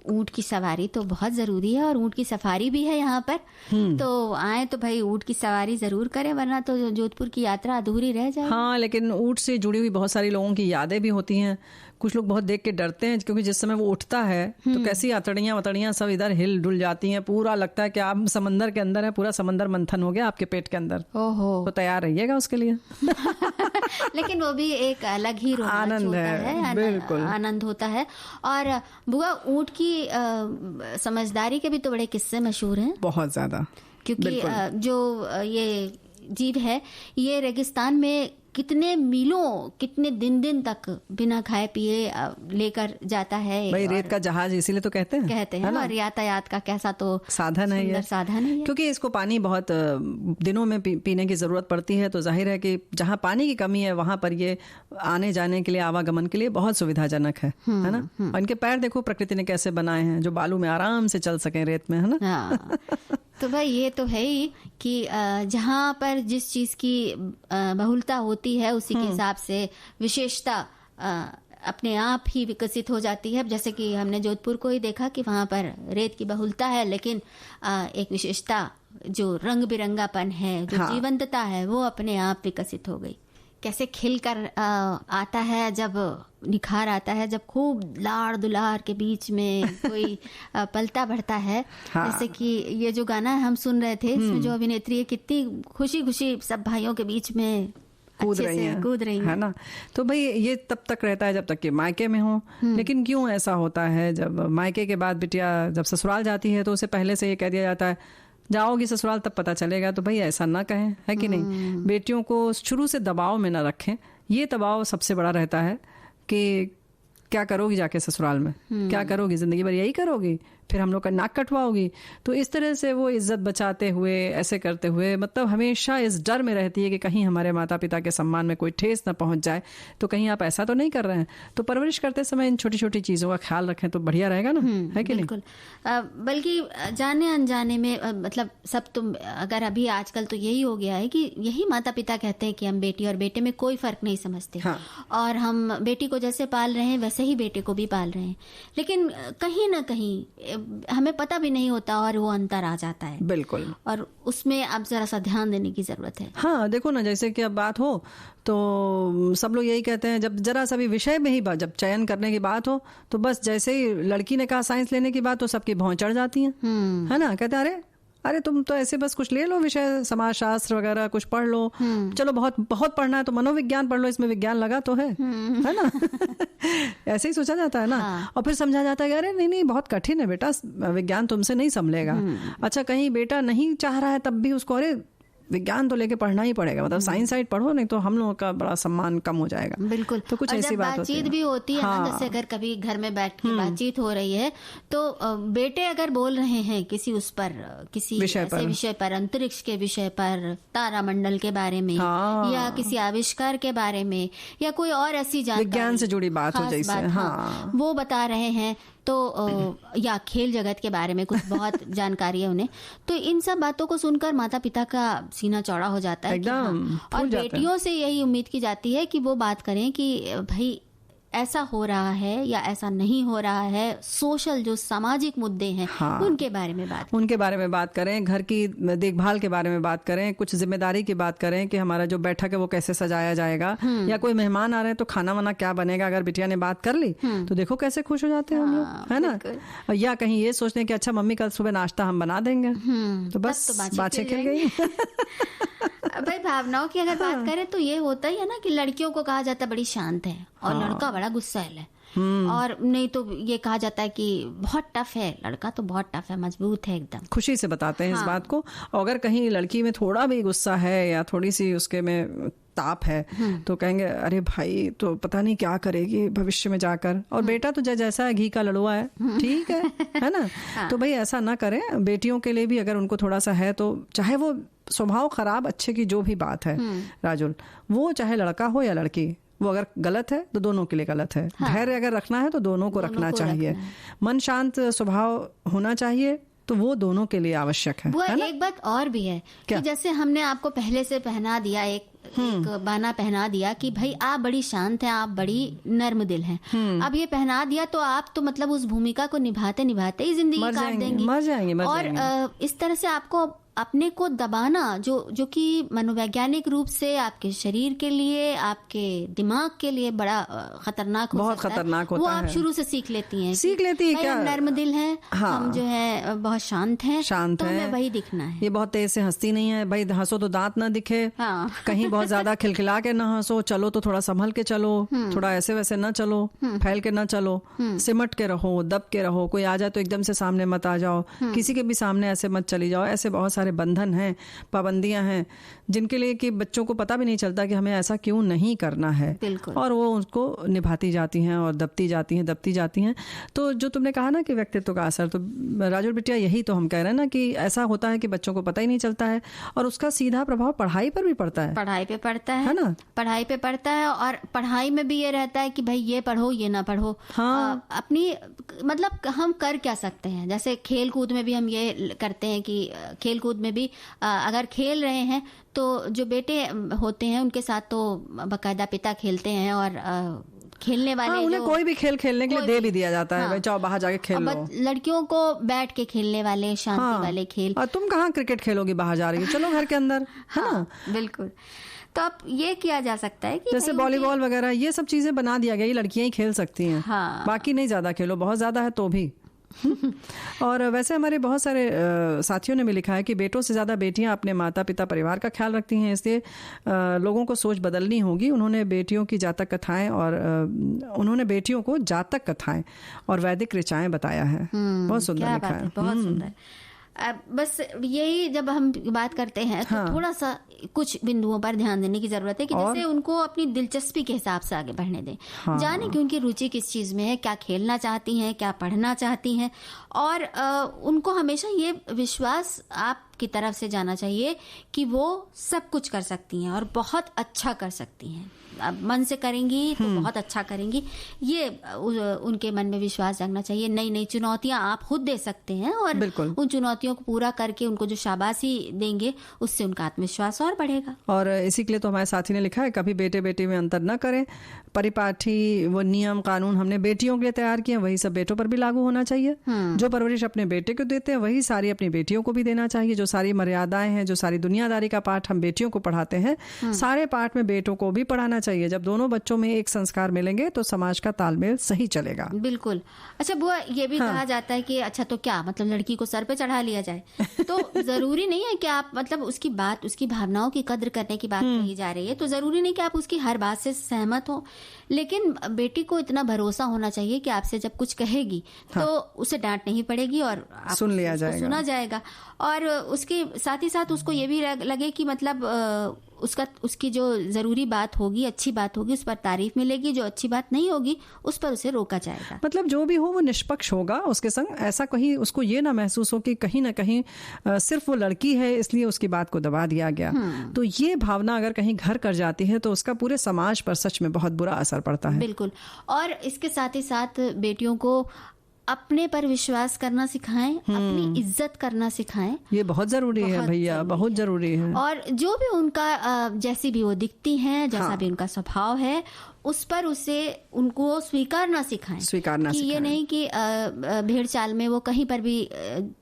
ऊंट की सवारी तो बहुत जरूरी है, और ऊंट की सफारी भी है यहाँ पर। तो आए तो भाई ऊंट की सवारी जरूर करें, वरना तो जोधपुर की यात्रा अधूरी रह जाए। हाँ, लेकिन ऊंट से जुड़ी हुई बहुत सारी लोगों की यादें भी होती हैं। कुछ लोग बहुत देख के डरते हैं, क्योंकि जिस समय वो उठता है तो कैसी अतड़ियां वतड़ियां सब इधर हिल डुल जाती हैं, पूरा लगता है कि आप समंदर के अंदर है, पूरा समंदर मंथन हो गया आपके पेट के अंदर। ओहो, तो तैयार रहिएगा उसके लिए। लेकिन वो भी एक अलग ही आनंद है, बिल्कुल आनंद होता है। और बुआ, ऊंट की समझदारी के भी तो बड़े किस्से मशहूर हैं, बहुत ज्यादा, क्योंकि जो ये जीव है ये रेगिस्तान में कितने मीलों, कितने दिन तक बिना खाए पिए लेकर जाता है। भाई रेत का जहाज इसीलिए तो कहते हैं और यातायात का कैसा तो साधन है ये, क्योंकि इसको पानी बहुत दिनों में पीने की जरूरत पड़ती है। तो जाहिर है कि जहाँ पानी की कमी है वहां पर ये आने जाने के लिए, आवागमन के लिए बहुत सुविधाजनक है ना। और इनके पैर देखो प्रकृति ने कैसे बनाए हैं, जो बालू में आराम से चल सके, रेत में, है ना। तो भाई ये तो है ही कि जहाँ पर जिस चीज की बहुलता होती है उसी के हिसाब से विशेषता अपने आप ही विकसित हो जाती है। जैसे कि हमने जोधपुर को ही देखा कि वहाँ पर रेत की बहुलता है, लेकिन एक विशेषता जो रंग बिरंगापन है, जो जीवंतता है, वो अपने आप विकसित हो गई। कैसे खिलकर आता है, जब निखार आता है, जब खूब लाड़ दुलार के बीच में कोई पलता बढ़ता है। जैसे कि ये जो गाना हम सुन रहे थे, इसमें जो अभिनेत्री है कितनी खुशी खुशी सब भाइयों के बीच में कूद रही है ना। तो भाई ये तब तक रहता है जब तक कि मायके में हो। लेकिन क्यों ऐसा होता है, जब मायके के बाद बिटिया जब ससुराल जाती है तो उसे पहले से ये कह दिया जाता है जाओगी ससुराल तब पता चलेगा। तो भाई ऐसा ना कहें, है कि नहीं। बेटियों को शुरू से दबाव में ना रखें। ये दबाव सबसे बड़ा रहता है कि क्या करोगी जाके ससुराल में, क्या करोगी, जिंदगी भर यही करोगी, फिर हम लोग का नाक कटवाओगी। तो इस तरह से वो इज्जत बचाते हुए, ऐसे करते हुए, मतलब हमेशा इस डर में रहती है कि कहीं हमारे माता पिता के सम्मान में कोई ठेस ना पहुंच जाए। तो कहीं आप ऐसा तो नहीं कर रहे हैं। तो परवरिश करते समय इन छोटी छोटी चीज़ों का ख्याल रखें तो बढ़िया रहेगा ना, है कि नहीं। बल्कि जाने अनजाने में, मतलब सब तुम अगर अभी आजकल तो यही हो गया है कि यही माता पिता कहते हैं कि हम बेटी और बेटे में कोई फर्क नहीं समझते। और हम बेटी को जैसे पाल रहे हैं वैसे ही बेटे को भी पाल रहे हैं। लेकिन कहीं ना कहीं हमें पता भी नहीं होता और वो अंतर आ जाता है। बिल्कुल, और उसमें अब जरा सा ध्यान देने की जरूरत है। हाँ, देखो ना, जैसे कि अब बात हो तो सब लोग यही कहते हैं, जब जरा सा भी विषय में ही जब चयन करने की बात हो तो बस जैसे ही लड़की ने कहा साइंस लेने की बात तो सबकी भौं चढ़ जाती है, है ना। कहते हैं अरे तुम तो ऐसे बस कुछ ले लो विषय, समाजशास्त्र वगैरह कुछ पढ़ लो, चलो बहुत पढ़ना है तो मनोविज्ञान पढ़ लो, इसमें विज्ञान लगा तो है ना। ऐसे ही सोचा जाता है ना। और फिर समझा जाता है कि अरे नहीं बहुत कठिन है बेटा, विज्ञान तुमसे नहीं संभलेगा। अच्छा, कहीं बेटा नहीं चाह रहा है तब भी उसको अरे विज्ञान तो लेके पढ़ना ही पड़ेगा, मतलब साइंस साइड पढ़ो, नहीं तो हम लोगों का बड़ा सम्मान कम हो जाएगा। बिल्कुल। तो कुछ ऐसी बात होती है। बातचीत भी होती है ना, जैसे अगर कभी घर में बैठ के बातचीत हो रही है तो बेटे अगर बोल रहे हैं किसी उस पर, किसी विषय पर, अंतरिक्ष के विषय पर, तारामंडल के बारे में, या किसी आविष्कार के बारे में, या कोई और ऐसी जानकारी, विज्ञान से जुड़ी बात हो जैसे, वो बता रहे हैं, तो या खेल जगत के बारे में कुछ बहुत जानकारी है उन्हें, तो इन सब बातों को सुनकर माता पिता का सीना चौड़ा हो जाता है एकदम। और बेटियों से यही उम्मीद की जाती है कि वो बात करें कि भाई ऐसा हो रहा है या ऐसा नहीं हो रहा है। सोशल जो सामाजिक मुद्दे हैं उनके बारे में बात करें, घर की देखभाल के बारे में बात करें, कुछ जिम्मेदारी की बात करें कि हमारा जो बैठक है वो कैसे सजाया जाएगा, या कोई मेहमान आ रहे हैं तो खाना वाना क्या बनेगा। अगर बिटिया ने बात कर ली तो देखो कैसे खुश हो जाते हैं हम लोग, है ना। या कहीं ये सोचते हैं कि अच्छा मम्मी कल सुबह नाश्ता हम बना देंगे, तो बस बातें खिल गई। भाई भावनाओं की अगर बात करें तो ये होता ही है ना कि लड़कियों को कहा जाता है बड़ी शांत है और लड़का बड़ा गुस्सैल है। और नहीं तो ये कहा जाता है कि बहुत टफ है लड़का, तो बहुत टफ है, मजबूत है एकदम। खुशी से बताते हैं इस बात को। अगर कहीं लड़की में थोड़ा भी गुस्सा है या थोड़ी सी उसके में ताप है तो कहेंगे अरे भाई तो पता नहीं क्या करेगी भविष्य में जाकर, और बेटा तो जैसा है घी का लड़ुआ है, ठीक है ना। तो भाई ऐसा ना करें। बेटियों के लिए भी अगर उनको थोड़ा सा है तो चाहे वो स्वभाव खराब अच्छे की जो भी बात है राजुल, वो चाहे लड़का हो या लड़की, वो अगर गलत है तो दोनों के लिए गलत है। धैर्य अगर रखना है तो दोनों को रखना चाहिए। मन शांत स्वभाव होना चाहिए, तो वो दोनों के लिए आवश्यक है ना? एक बात और भी है कि जैसे हमने आपको पहले से पहना दिया एक बाना पहना दिया कि भाई आप बड़ी शांत हैं, आप बड़ी नर्म दिल हैं, अब ये पहना दिया तो आप तो मतलब उस भूमिका को निभाते निभाते ही जिंदगी काट देंगी, मर जाएंगे। और इस तरह से आपको अपने को दबाना जो कि मनोवैज्ञानिक रूप से आपके शरीर के लिए, आपके दिमाग के लिए बड़ा खतरनाक हो बहुत खतरनाक होता है। वो आप शुरू से सीख लेती हैं क्या हम नर्म दिल हैं, हम जो है बहुत शांत हैं, तो हमें वही दिखना है। ये बहुत तेज से हंसती नहीं है भाई, हंसो तो दांत ना दिखे, कहीं बहुत ज्यादा खिलखिला के ना हंसो, चलो तो थोड़ा संभल के चलो, थोड़ा ऐसे वैसे ना चलो, फैल के ना चलो, सिमट के रहो, दब के रहो, कोई आ जाए तो एकदम से सामने मत आ जाओ, किसी के भी सामने ऐसे मत चली जाओ। ऐसे बहुत सारे बंधन हैं, पाबंदियां हैं जिनके लिए कि बच्चों को पता भी नहीं चलता कि हमें ऐसा क्यों नहीं करना है, और वो उसको निभाती जाती हैं और दबती जाती हैं। तो जो तुमने कहा ना कि व्यक्तित्व का असर, तो राजुल बिटिया यही तो हम कह रहे हैं ना कि ऐसा होता है कि बच्चों को पता ही नहीं चलता है, और उसका सीधा प्रभाव पढ़ाई पर भी पड़ता है। पढ़ाई पे पड़ता है ना, पढ़ाई पे पड़ता है, और पढ़ाई में भी ये रहता है कि भाई ये पढ़ो ये ना पढ़ो। अपनी मतलब हम कर क्या सकते हैं, जैसे खेल कूद में भी हम ये करते हैं कि खेल कूद में भी अगर खेल रहे हैं तो जो बेटे होते हैं उनके साथ तो बकायदा पिता खेलते हैं, और खेलने वाले उन्हें कोई भी खेल खेलने के लिए दे भी दिया जाता है, जाओ बाहर जाके खेल लो। लड़कियों को बैठ के खेलने वाले शांति वाले खेल। तुम कहाँ क्रिकेट खेलोगी बाहर जा रही हो, चलो घर के अंदर, है ना। बिल्कुल। तो अब ये किया जा सकता है कि जैसे वॉलीबॉल वगैरह ये सब चीजें बना दिया गया, ये लड़कियां ही खेल सकती हैं, बाकी नहीं ज्यादा खेलो, बहुत ज्यादा है तो भी। और वैसे हमारे बहुत सारे साथियों ने भी लिखा है कि बेटों से ज़्यादा बेटियां अपने माता पिता परिवार का ख्याल रखती हैं, इसलिए लोगों को सोच बदलनी होगी। उन्होंने बेटियों की जातक कथाएं और उन्होंने बेटियों को जातक कथाएं और वैदिक ऋचाएं बताया है। बहुत सुंदर लिखा है, बहुत सुंदर। बस यही जब हम बात करते हैं तो थोड़ा सा कुछ बिंदुओं पर ध्यान देने की जरूरत है कि जैसे उनको अपनी दिलचस्पी के हिसाब से आगे बढ़ने दें, जाने कि उनकी रुचि किस चीज में है, क्या खेलना चाहती हैं, क्या पढ़ना चाहती हैं, और उनको हमेशा ये विश्वास आपकी तरफ से जाना चाहिए कि वो सब कुछ कर सकती हैं और बहुत अच्छा कर सकती हैं। अब मन से करेंगी तो बहुत अच्छा करेंगी, ये उनके मन में विश्वास जागना चाहिए। नई नई चुनौतियां आप खुद दे सकते हैं, और उन चुनौतियों को पूरा करके उनको जो शाबाशी देंगे उससे उनका आत्मविश्वास और बढ़ेगा। और इसी के लिए तो हमारे साथी ने लिखा है, कभी बेटे बेटी में अंतर न करें, परिपाठी वो नियम कानून हमने बेटियों के लिए तैयार किए वही सब बेटों पर भी लागू होना चाहिए। जो परवरिश अपने बेटे को देते हैं वही सारी अपनी बेटियों को भी देना चाहिए। जो सारी मर्यादाएं हैं, जो सारी दुनियादारी का पाठ हम बेटियों को पढ़ाते हैं, सारे पाठ में बेटों को भी पढ़ाना चाहिए। जब दोनों बच्चों में एक संस्कार मिलेंगे तो समाज का तालमेल सही चलेगा। बिल्कुल। अच्छा बुआ, ये भी कहा जाता है कि अच्छा तो क्या मतलब लड़की को सर पे चढ़ा लिया जाए, तो जरूरी नहीं है कि आप मतलब उसकी बात, उसकी भावनाओं की कद्र करने की बात कही जा रही है, तो जरूरी नहीं कि आप उसकी हर बात से सहमत हो, लेकिन बेटी को इतना भरोसा होना चाहिए कि आपसे जब कुछ कहेगी तो उसे डांट नहीं पड़ेगी और सुन लिया जाएगा, सुना जाएगा। और उसके साथ ही साथ उसको ये भी लगे कि मतलब उसकी जो जरूरी बात होगी, अच्छी बात होगी, उस पर तारीफ मिलेगी, जो अच्छी बात नहीं होगी उस पर उसे रोका जाएगा। मतलब जो भी हो वो निष्पक्ष होगा उसके संग, ऐसा कहीं उसको ये ना महसूस हो कि कहीं ना कहीं सिर्फ वो लड़की है इसलिए उसकी बात को दबा दिया गया। तो ये भावना अगर कहीं घर कर जाती है तो उसका पूरे समाज पर सच में बहुत बुरा असर पड़ता है। बिल्कुल। और इसके साथ ही साथ बेटियों को अपने पर विश्वास करना सिखाएं, अपनी इज्जत करना सिखाएं। ये बहुत जरूरी है भैया, बहुत जरूरी है। और जो भी उनका जैसी भी वो दिखती हैं, जैसा भी उनका स्वभाव है, उस पर उनको स्वीकारना सिखाएं। कि ये नहीं कि भेड़ चाल में वो कहीं पर भी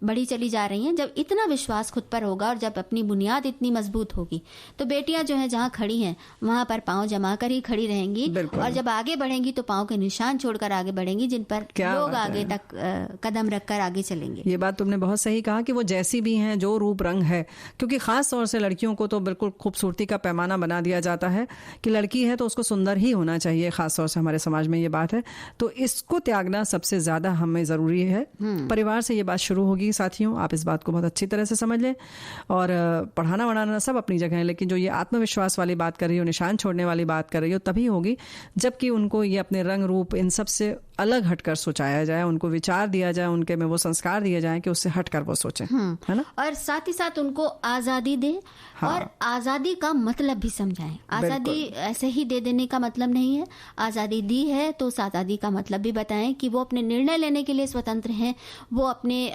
बढ़ी चली जा रही हैं। जब इतना विश्वास खुद पर होगा और जब अपनी बुनियाद इतनी मजबूत होगी तो बेटियां जो हैं जहाँ खड़ी हैं वहां पर पांव जमा कर ही खड़ी रहेंगी, और जब आगे बढ़ेंगी तो पांव के निशान छोड़कर आगे बढ़ेंगी, जिन पर लोग आगे तक कदम रखकर आगे चलेंगे। ये बात तुमने बहुत सही कहा कि वो जैसी भी हैं, जो रूप रंग है, क्योंकि खास तौर से लड़कियों को तो बिल्कुल खूबसूरती का पैमाना बना दिया जाता है कि लड़की है तो उसको सुंदर ही होना चाहिए, खास तौर से हमारे समाज में ये बात है। तो इसको त्यागना सबसे ज्यादा हमें जरूरी है। परिवार से ये बात शुरू होगी साथियों, आप इस बात को बहुत अच्छी तरह से समझ लें। और पढ़ाना वढ़ाना सब अपनी जगह है, लेकिन जो ये आत्मविश्वास वाली बात कर रही हो, निशान छोड़ने वाली बात कर रही हो, तभी होगी जबकि उनको ये अपने रंग रूप इन सब से अलग हटकर सोचाया जाए, उनको विचार दिया जाए, उनके में वो संस्कार दिए जाए कि उससे हटकर वो सोचें, है ना। और साथ ही साथ उनको आजादी दे। हाँ। और आजादी का मतलब भी समझाएं। आजादी ऐसे ही दे देने का मतलब नहीं है। आजादी दी है तो उस आजादी का मतलब भी बताएं कि वो अपने निर्णय लेने के लिए स्वतंत्र हैं, वो अपने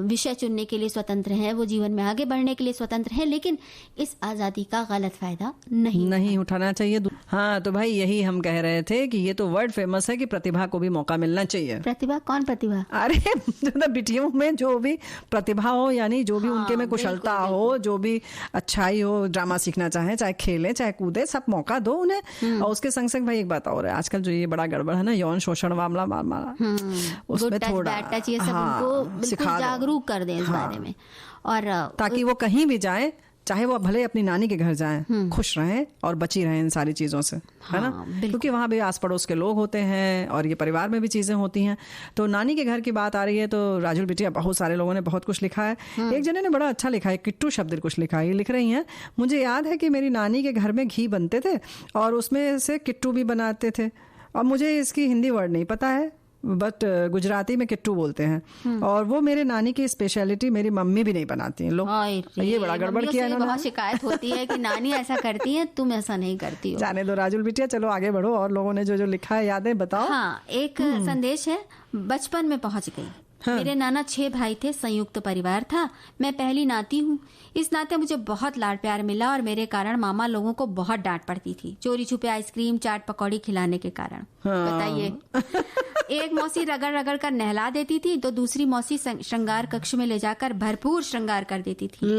विषय चुनने के लिए स्वतंत्र हैं, वो जीवन में आगे बढ़ने के लिए स्वतंत्र हैं, लेकिन इस आजादी का गलत फायदा नहीं उठाना चाहिए। हाँ, तो भाई यही हम कह रहे थे कि ये तो वर्ड फेमस है कि प्रतिभा को भी मौका मिलना चाहिए। प्रतिभा? कौन प्रतिभा? अरे बिटियों में जो भी प्रतिभा हो, यानी जो भी उनके में कुशलता हो, जो भी अच्छाई हो, ड्रामा सीखना चाहे, चाहे खेले चाहे कूदे, सब मौका दो उन्हें। और उसके संग संग भाई एक बात और है, आजकल जो ये बड़ा गड़बड़ है ना, यौन शोषण मामला उसमें थोड़ा बिल्कुल जागरूक कर दें इस बारे में, और ताकि वो कहीं भी जाए, चाहे वो भले अपनी नानी के घर जाएं, खुश रहें और बची रहें इन सारी चीजों से, है ना। क्योंकि वहां भी आस पड़ोस के लोग होते हैं और ये परिवार में भी चीजें होती हैं। तो नानी के घर की बात आ रही है तो राजुल बिटिया, बहुत सारे लोगों ने बहुत कुछ लिखा है। एक जने ने बड़ा अच्छा लिखा है, किट्टू शब्द कुछ लिखा है, ये लिख रही हैं, मुझे याद है कि मेरी नानी के घर में घी बनते थे और उसमें से किट्टू भी बनाते थे, और मुझे इसकी हिंदी वर्ड नहीं पता है, बट गुजराती में किट्टू बोलते हैं, और वो मेरे नानी की स्पेशलिटी मेरी मम्मी भी नहीं बनाती हैं। लोग ये बड़ा गड़बड़ किया इन्होंने। बहुत शिकायत होती है कि नानी ऐसा करती है, तुम ऐसा नहीं करती हो। जाने दो राजुल बिटिया, चलो आगे बढ़ो, और लोगों ने जो जो लिखा है यादें बताओ। हाँ, एक संदेश है, बचपन में पहुंच गई। हाँ। मेरे नाना 6 भाई थे, संयुक्त परिवार था, मैं पहली नाती हूँ। इस नाते मुझे बहुत लाड प्यार मिला और मेरे कारण मामा लोगों को बहुत डांट पड़ती थी, चोरी छुपे आइसक्रीम चाट पकौड़ी खिलाने के कारण। हाँ। बताइए। एक मौसी रगड़ रगड़ कर नहला देती थी तो दूसरी मौसी श्रृंगार कक्ष में ले जाकर भरपूर श्रृंगार कर देती थी।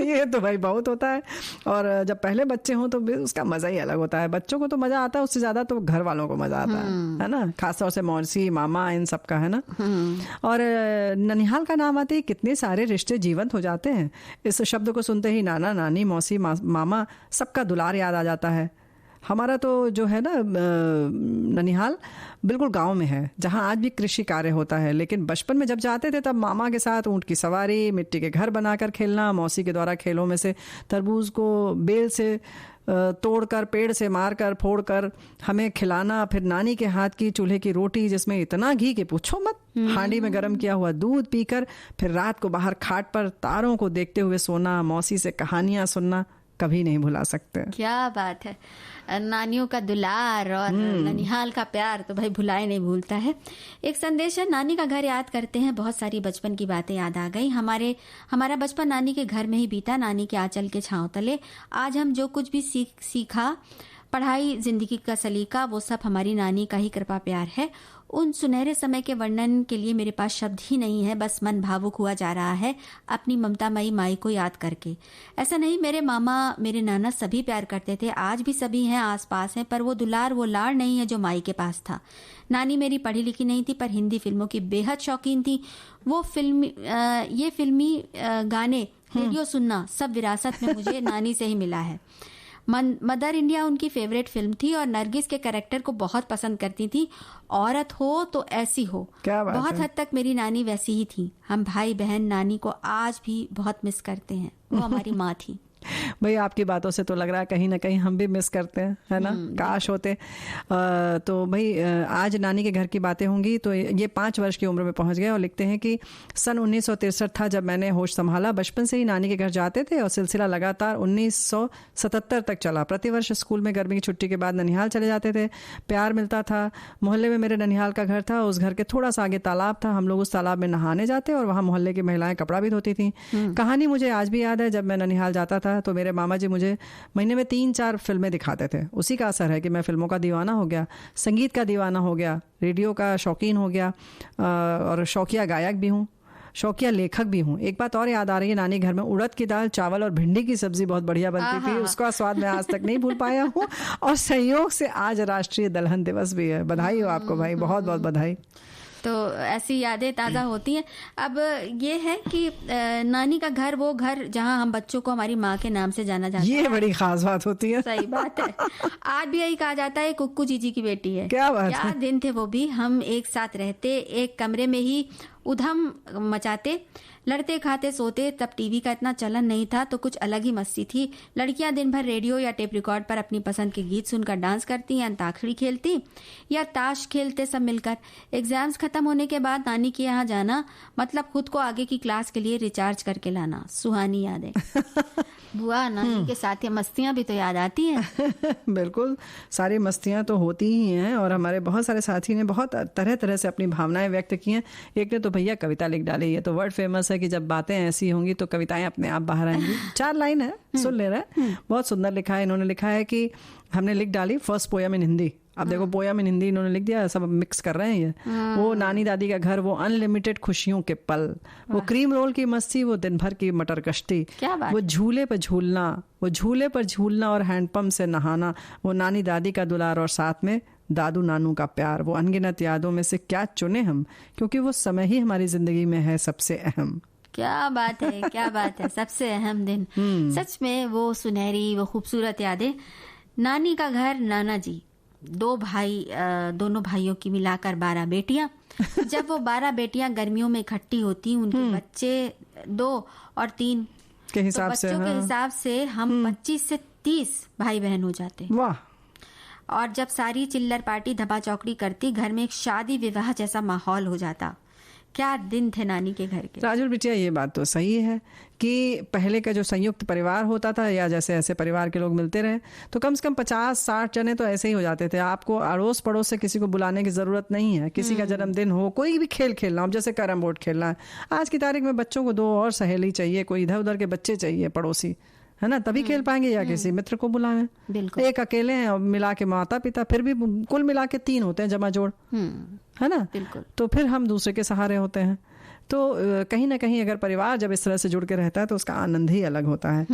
ये तो भाई बहुत होता है, और जब पहले बच्चे हों तो उसका मजा ही अलग होता है। बच्चों को तो मजा आता है, उससे ज्यादा तो घर वालों को मजा आता है ना, खासतौर से मौसी मामा इन सब का, है ना। और ननिहाल का नाम आते ही कितने सारे रिश्ते जीवंत हो जाते हैं। इस शब्द को सुनते ही नाना नानी मौसी मामा सबका दुलार याद आ जाता है। हमारा तो जो है ना ननिहाल बिल्कुल गांव में है, जहां आज भी कृषि कार्य होता है, लेकिन बचपन में जब जाते थे तब मामा के साथ ऊंट की सवारी, मिट्टी के घर बनाकर खेलना, मौसी के द्वारा खेलों में से तरबूज को बेल से तोड़कर, पेड़ से मारकर, फोड़कर हमें खिलाना, फिर नानी के हाथ की चूल्हे की रोटी जिसमें इतना घी कि पूछो मत, हांडी में गर्म किया हुआ दूध पीकर फिर रात को बाहर खाट पर तारों को देखते हुए सोना, मौसी से कहानियां सुनना कभी नहीं भुला सकते। क्या बात है, नानियों का दुलार और ननिहाल का प्यार तो भाई भुलाए नहीं भूलता है। एक संदेश है, नानी का घर याद करते हैं, बहुत सारी बचपन की बातें याद आ गई। हमारा बचपन नानी के घर में ही बीता, नानी के आंचल के छांव तले। आज हम जो कुछ भी सीखा, पढ़ाई, जिंदगी का सलीका, वो सब हमारी नानी का ही कृपा प्यार है। उन सुनहरे समय के वर्णन के लिए मेरे पास शब्द ही नहीं है, बस मन भावुक हुआ जा रहा है अपनी ममतामयी माई को याद करके। ऐसा नहीं, मेरे मामा मेरे नाना सभी प्यार करते थे, आज भी सभी हैं, आसपास हैं, पर वो दुलार, वो लाड़ नहीं है जो माई के पास था। नानी मेरी पढ़ी लिखी नहीं थी, पर हिंदी फिल्मों की बेहद शौकीन थी। वो फिल्मी गाने, रेडियो सुनना, सब विरासत में मुझे नानी से ही मिला है। मदर इंडिया उनकी फेवरेट फिल्म थी और नरगिस के कैरेक्टर को बहुत पसंद करती थी। औरत हो तो ऐसी हो, बहुत हद तक मेरी नानी वैसी ही थी। हम भाई बहन नानी को आज भी बहुत मिस करते हैं, वो हमारी माँ थी। भाई आपकी बातों से तो लग रहा है कहीं ना कहीं हम भी मिस करते हैं, है ना, काश होते। तो भाई आज नानी के घर की बातें होंगी। तो ये 5 वर्ष की उम्र में पहुंच गए और लिखते हैं कि सन 1963 था जब मैंने होश संभाला। बचपन से ही नानी के घर जाते थे और सिलसिला लगातार 1977 तक चला। प्रतिवर्ष स्कूल में गर्मी की छुट्टी के बाद ननिहाल चले जाते थे, प्यार मिलता था। मोहल्ले में मेरे ननिहाल का घर था, उस घर के थोड़ा सा आगे तालाब था, हम लोग उस तालाब में नहाने जाते और वहाँ मोहल्ले की महिलाएं कपड़ा भी धोती थी। कहानी मुझे आज भी याद है, जब मैं ननिहाल जाता था तो मेरे मामा जी मुझे महीने में 3-4 फिल्में दिखाते थे। उसी का असर है कि मैं फिल्मों का दीवाना हो गया, संगीत का दीवाना हो गया, रेडियो का शौकीन हो गया, और शौकिया गायक भी हूँ, शौकिया लेखक भी हूँ। एक बात और याद आ रही है, नानी घर में उड़द की दाल, चावल और भिंडी की सब्जी बहुत बढ़िया बनती थी। उसका स्वाद मैं आज तक नहीं भूल पाया हूँ। और संयोग से आज राष्ट्रीय दलहन दिवस भी है। बधाई हो आपको भाई, बहुत बहुत बधाई। तो ऐसी यादें ताज़ा होती हैं। अब ये है कि नानी का घर वो घर जहां हम बच्चों को हमारी माँ के नाम से जाना जाता है। ये बड़ी खास बात होती है। सही बात है। आज भी यही कहा जाता है कुक्कू जीजी की बेटी है। क्या बात है। क्या दिन थे वो भी। हम एक साथ रहते, एक कमरे में ही उधम मचाते, लड़ते खाते सोते। तब टीवी का इतना चलन नहीं था तो कुछ अलग ही मस्ती थी। लड़कियां दिन भर रेडियो या टेप रिकॉर्ड पर अपनी पसंद के गीत सुनकर डांस करती या अंताक्षरी खेलती या ताश खेलते सब मिलकर। एग्जाम्स खत्म होने के बाद नानी के यहाँ जाना मतलब खुद को आगे की क्लास के लिए रिचार्ज करके लाना। सुहानी यादें। बुआ नानी के साथ ये मस्तियां भी तो याद आती हैं। बिल्कुल, सारी मस्तियां तो होती ही हैं और हमारे बहुत सारे साथी ने बहुत तरह तरह से अपनी भावनाएं व्यक्त की हैं। एक ने तो भैया कविता लिख डाली, ये तो वर्ड फेमस है कि जब बातें ऐसी होंगी तो कविताएं अपने आप बाहर आएंगी। 4 लाइन है, सुन ले रहा है, बहुत सुंदर लिखा है। इन्होंने लिखा है कि हमने लिख डाली फर्स्ट पोयम इन हिंदी। अब देखो पोयम इन हिंदी इन्होंने लिख दिया, सब मिक्स कर रहे हैं ये। वो नानी दादी का घर, वो अनलिमिटेड खुशियों के पल, वो क्रीम रोल की मस्ती, वो दिन भर की मटर कश्ती, वो झूले पर झूलना, वो झूले पर झूलना और हैंडपंप से नहाना, वो नानी दादी का दुलार और साथ में दादू नानू का प्यार। वो अनगिनत यादों में से क्या चुने हम, क्योंकि वो समय ही हमारी जिंदगी में है सबसे अहम। क्या बात है, क्या बात है, सबसे अहम दिन। सच में वो सुनहरी, वो खूबसूरत यादें। नानी का घर, नाना जी, 2 भाई, दोनों भाइयों की मिलाकर 12 बेटियां। जब वो 12 बेटियां गर्मियों में इकट्ठी होती, उनके बच्चे 2 और 3 के हिसाब से, बच्चों के हिसाब से हम 25 से 30 भाई बहन हो जाते। वाह। और जब सारी चिल्लर पार्टी धपा चौकड़ी करती, घर में एक शादी विवाह जैसा माहौल हो जाता। क्या दिन थे नानी के घर के। राजुल बिटिया, ये बात तो सही है कि पहले का जो संयुक्त परिवार होता था या जैसे ऐसे परिवार के लोग मिलते रहे तो कम से कम 50-60 जने तो ऐसे ही हो जाते थे। आपको अड़ोस पड़ोस से किसी को बुलाने की जरूरत नहीं है। किसी का जन्मदिन हो, कोई भी खेल खेलना हो, जैसे कैरम बोर्ड खेलना है, आज की तारीख में बच्चों को 2 और सहेली चाहिए, कोई इधर उधर के बच्चे चाहिए पड़ोसी, है ना, तभी खेल पाएंगे, या किसी मित्र को बुलाएं। बिल्कुल। एक अकेले हैं और मिला के माता पिता, फिर भी कुल मिला के 3 होते हैं जमा जोड़, है ना। बिल्कुल। तो फिर हम दूसरे के सहारे होते हैं। तो कहीं ना कहीं अगर परिवार जब इस तरह से जुड़ के रहता है तो उसका आनंद ही अलग होता है।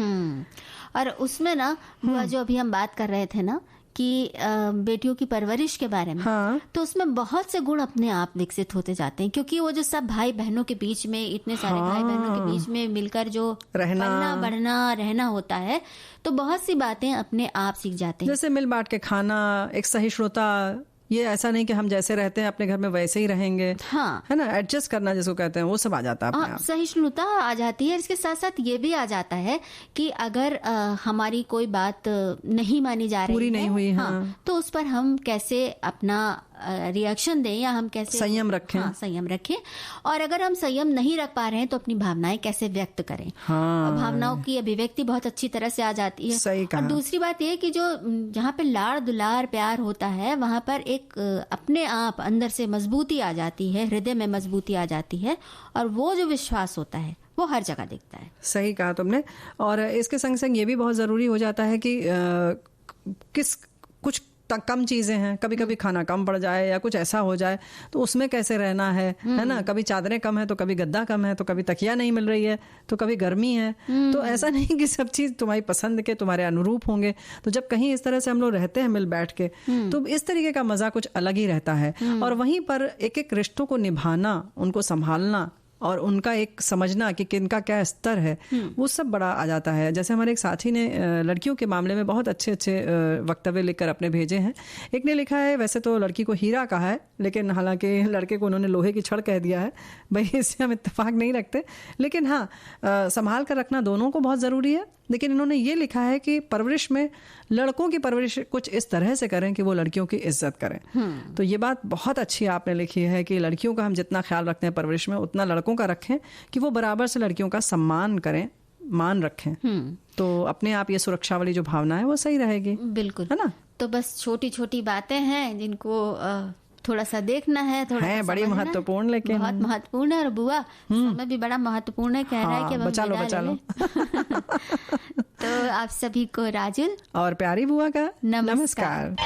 और उसमें ना जो अभी हम बात कर रहे थे ना कि बेटियों की परवरिश के बारे में, हाँ। तो उसमें बहुत से गुण अपने आप विकसित होते जाते हैं, क्योंकि वो जो सब भाई बहनों के बीच में, इतने सारे भाई बहनों के बीच में मिलकर जो पलना बढ़ना रहना होता है, तो बहुत सी बातें अपने आप सीख जाते हैं। जैसे मिल बांट के खाना, एक सहिष्णुता, ये ऐसा नहीं कि हम जैसे रहते हैं अपने घर में वैसे ही रहेंगे, हाँ, है ना, एडजस्ट करना जिसको कहते हैं, वो सब आ जाता है अपने आप। सहिष्णुता आ जाती है। इसके साथ साथ ये भी आ जाता है कि अगर हमारी कोई बात नहीं मानी जा रही, पूरी नहीं हुई, हाँ, तो उस पर हम कैसे अपना रिएक्शन दें या हम कैसे संयम रखें। हाँ, संयम रखें। और अगर हम संयम नहीं रख पा रहे हैं तो अपनी भावनाएं कैसे व्यक्त करें। हाँ। भावनाओं की अभिव्यक्ति बहुत अच्छी तरह से आ जाती है। सही कहा। और दूसरी बात ये कि जो जहाँ पे लाड़ दुलार प्यार होता है, वहां पर एक अपने आप अंदर से मजबूती आ जाती है, हृदय में मजबूती आ जाती है, और वो जो विश्वास होता है वो हर जगह दिखता है। सही कहा तुमने। और इसके संग संग ये भी बहुत जरूरी हो जाता है कि कुछ कम चीजें हैं, कभी कभी खाना कम पड़ जाए या कुछ ऐसा हो जाए तो उसमें कैसे रहना है ना। कभी चादरें कम है तो कभी गद्दा कम है, तो कभी तकिया नहीं मिल रही है, तो कभी गर्मी है। तो ऐसा नहीं कि सब चीज तुम्हारी पसंद के, तुम्हारे अनुरूप होंगे। तो जब कहीं इस तरह से हम लोग रहते हैं मिल बैठ के, तो इस तरीके का मजा कुछ अलग ही रहता है। और वहीं पर एक एक रिश्तों को निभाना, उनको संभालना और उनका एक समझना कि किनका क्या स्तर है, वो सब बड़ा आ जाता है। जैसे हमारे एक साथी ने लड़कियों के मामले में बहुत अच्छे अच्छे वक्तव्य लिखकर अपने भेजे हैं। एक ने लिखा है, वैसे तो लड़की को हीरा कहा है, लेकिन हालांकि लड़के को उन्होंने लोहे की छड़ कह दिया है। भाई इससे हम इत्तेफाक नहीं रखते, लेकिन हाँ, संभाल कर रखना दोनों को बहुत ज़रूरी है। लेकिन इन्होंने ये लिखा है कि परवरिश में लड़कों की परवरिश कुछ इस तरह से करें कि वो लड़कियों की इज्जत करें। तो ये बात बहुत अच्छी आपने लिखी है कि लड़कियों का हम जितना ख्याल रखते हैं परवरिश में, उतना लड़कों का रखें कि वो बराबर से लड़कियों का सम्मान करें, मान रखें। तो अपने आप ये सुरक्षा वाली जो भावना है वो सही रहेगी। बिल्कुल, है ना। तो बस छोटी छोटी बातें हैं जिनको थोड़ा सा देखना है, थोड़ा है बड़ी महत्वपूर्ण, लेकिन बहुत महत्वपूर्ण है। और बुआ समय भी बड़ा महत्वपूर्ण है, कह रहा है कि बचा लो। तो आप सभी को राजुल और प्यारी बुआ का नमस्कार।